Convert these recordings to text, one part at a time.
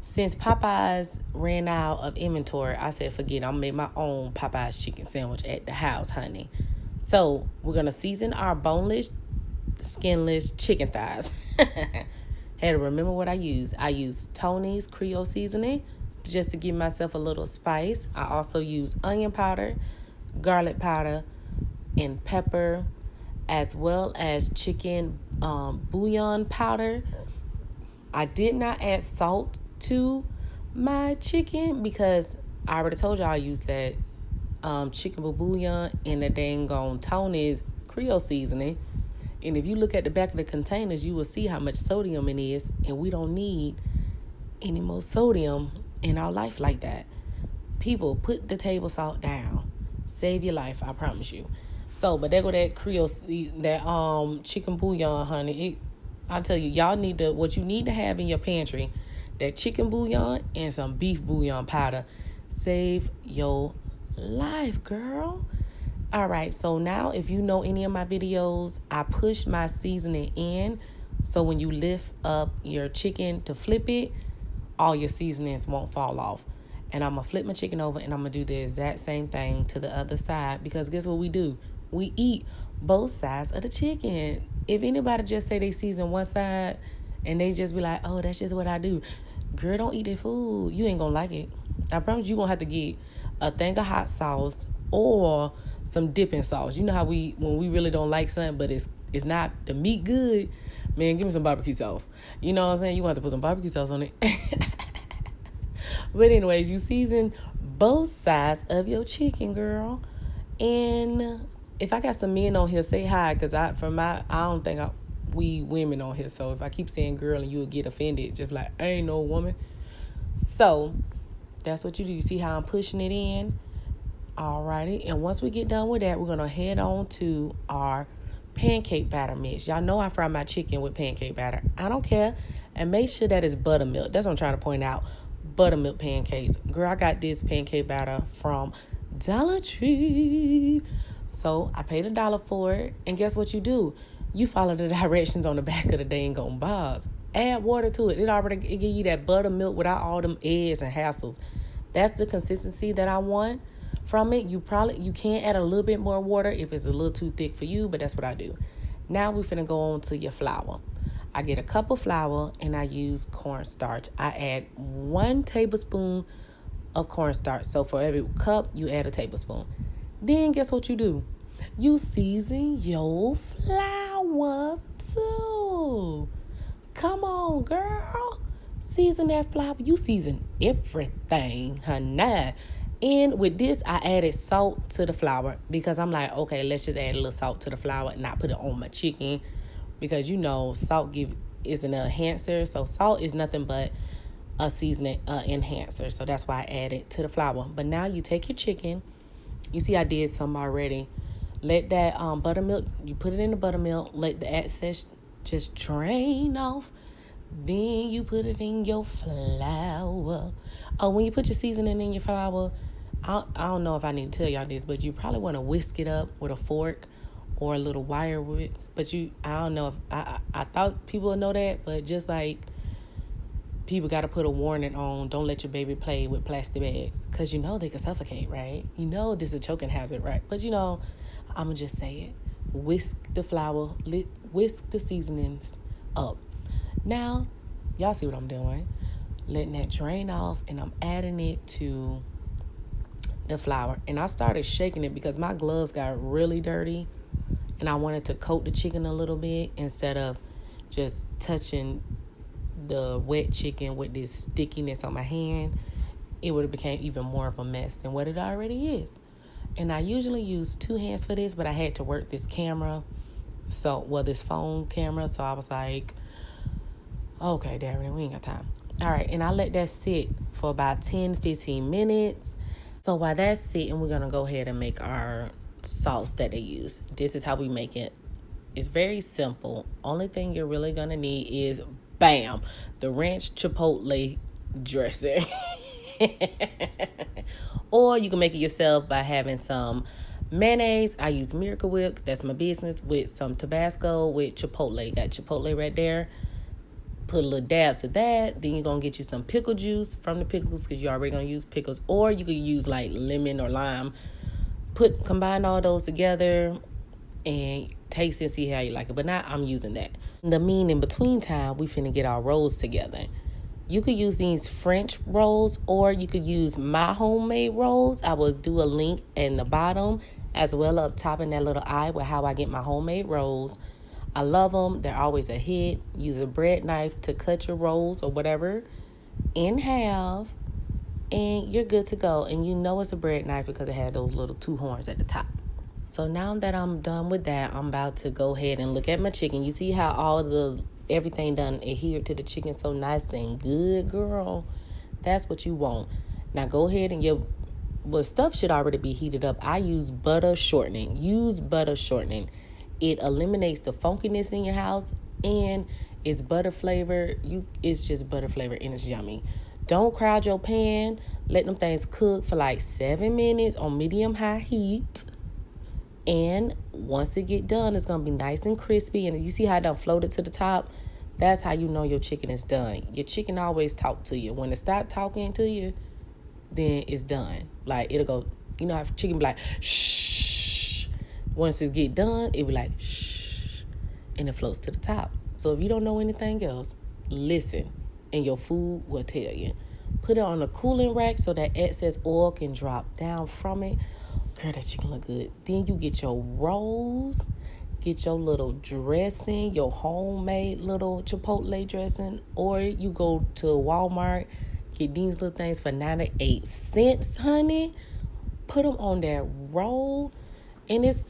Since Popeyes ran out of inventory, I said, forget it. I'm going to make my own Popeyes chicken sandwich at the house, honey. So we're going to season our boneless, skinless chicken thighs. Had to remember what I used. I used Tony's Creole seasoning just to give myself a little spice. I also use onion powder, garlic powder, and pepper, as well as chicken bouillon powder. I did not add salt to my chicken because I already told y'all I used that chicken bouillon and the dang on Tony's Creole seasoning. And if you look at the back of the containers, you will see how much sodium it is, and we don't need any more sodium in our life like that. People, put the table salt down. Save your life, I promise you. So, but there go that Creole, that chicken bouillon, honey. I tell you, y'all need what you need to have in your pantry, that chicken bouillon and some beef bouillon powder. Save your life, girl. All right, so now if you know any of my videos, I push my seasoning in. So when you lift up your chicken to flip it, all your seasonings won't fall off. And I'm going to flip my chicken over and I'm going to do the exact same thing to the other side. Because guess what we do? We eat both sides of the chicken. If anybody just say they season one side and they just be like, oh, that's just what I do. Girl, don't eat that food. You ain't going to like it. I promise you're going to have to get a thing of hot sauce or some dipping sauce. You know how when we really don't like something, but it's not the meat good, man, give me some barbecue sauce. You know what I'm saying? You want to put some barbecue sauce on it. But anyways, you season both sides of your chicken, girl. And if I got some men on here, say hi, because I don't think we women on here. So if I keep saying girl and you will get offended, just like, I ain't no woman. So that's what you do. You see how I'm pushing it in? Alrighty, and once we get done with that, we're going to head on to our pancake batter mix. Y'all know I fry my chicken with pancake batter. I don't care. And make sure that it's buttermilk. That's what I'm trying to point out. Buttermilk pancakes. Girl, I got this pancake batter from Dollar Tree. So I paid $1 for it. And guess what you do? You follow the directions on the back of the dang on box. Add water to it. It give you that buttermilk without all them eggs and hassles. That's the consistency that I want from it. You can add a little bit more water if it's a little too thick for you, but that's what I do. Now we're finna go on to your flour. I get a cup of flour and I use cornstarch. I add 1 tablespoon of cornstarch. So for every cup, you add a tablespoon. Then guess what you do? You season your flour too. Come on, girl. Season that flour. You season everything, honey. And with this, I added salt to the flour because I'm like, okay, let's just add a little salt to the flour and not put it on my chicken, because you know salt is an enhancer. So salt is nothing but a seasoning enhancer. So that's why I added to the flour. But now you take your chicken. You see I did some already. Let that buttermilk, you put it in the buttermilk. Let the excess just drain off. Then you put it in your flour. Oh, when you put your seasoning in your flour, I don't know if I need to tell y'all this, but you probably want to whisk it up with a fork or a little wire whisk. But I don't know if I thought people would know that, but just like people got to put a warning on, don't let your baby play with plastic bags, because you know they can suffocate, right? You know this is a choking hazard, right? But you know, I'm gonna just say it. Whisk the flour, whisk the seasonings up. Now, y'all see what I'm doing. Letting that drain off, and I'm adding it to the flour. And I started shaking it because my gloves got really dirty, and I wanted to coat the chicken a little bit instead of just touching the wet chicken with this stickiness on my hand. It would have became even more of a mess than what it already is. And I usually use 2 hands for this, but I had to work this camera. This phone camera. So I was like, okay, Daverney, we ain't got time. All right, and I let that sit for about 10-15 minutes. So while that's sitting, we're going to go ahead and make our sauce that they use. This is how we make it. It's very simple. Only thing you're really going to need is, bam, the ranch chipotle dressing. Or you can make it yourself by having some mayonnaise. I use Miracle Whip. That's my business. With some Tabasco with chipotle. Got chipotle right there. put a little dabs of that. Then you're going to get you some pickle juice from the pickles because you're already going to use pickles. Or you could use like lemon or lime. Combine all those together and taste and see how you like it. But now I'm using that. The in between time, we finna get our rolls together. You could use these French rolls or you could use my homemade rolls. I will do a link in the bottom as well up top in that little eye with how I get my homemade rolls. I love them. They're always a hit. Use a bread knife to cut your rolls or whatever in half and you're good to go. And you know it's a bread knife because it had those little two horns at the top. So now that I'm done with that, I'm about to go ahead and look at my chicken. You see how everything done adhered to the chicken so nice and good, girl? That's what you want. Now go ahead and stuff should already be heated up. I use butter shortening. Use butter shortening. It eliminates the funkiness in your house and it's butter flavor. It's just butter flavor and it's yummy. Don't crowd your pan. Let them things cook for like 7 minutes on medium-high heat. And once it get done, it's going to be nice and crispy. And you see how it done floated to the top? That's how you know your chicken is done. Your chicken always talk to you. When it stop talking to you, then it's done. Like, it'll go, you know how chicken be like, shh. Once it get done, it'll be like, shh. And it floats to the top. So if you don't know anything else, listen. And your food will tell you. Put it on a cooling rack so that excess oil can drop down from it. Girl, that chicken look good. Then you get your rolls, get your little dressing, your homemade little chipotle dressing, or you go to Walmart, get these little things for 98 cents, honey. Put them on that roll, and it's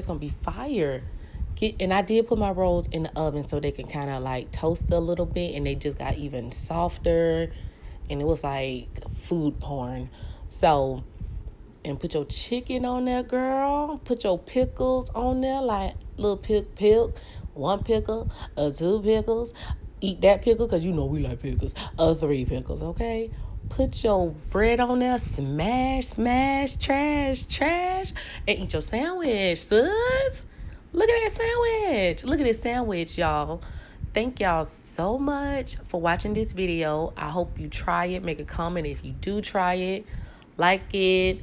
gonna be fire. And I did put my rolls in the oven so they can kind of like toast a little bit, and they just got even softer, and it was like food porn. So. And put your chicken on there, girl. Put your pickles on there, like little pick, 1 pickle, 2 pickles. Eat that pickle, because you know we like pickles. 3 pickles, okay? Put your bread on there, smash, trash, and eat your sandwich, sis. Look at that sandwich. Look at this sandwich, y'all. Thank y'all so much for watching this video. I hope you try it. Make a comment if you do try it. Like it.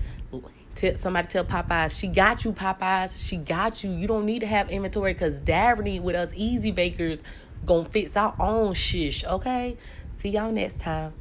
Somebody tell Popeyes, she got you, Popeyes. She got you. You don't need to have inventory because Daverney with us easy bakers gonna fix our own shish, okay? See y'all next time.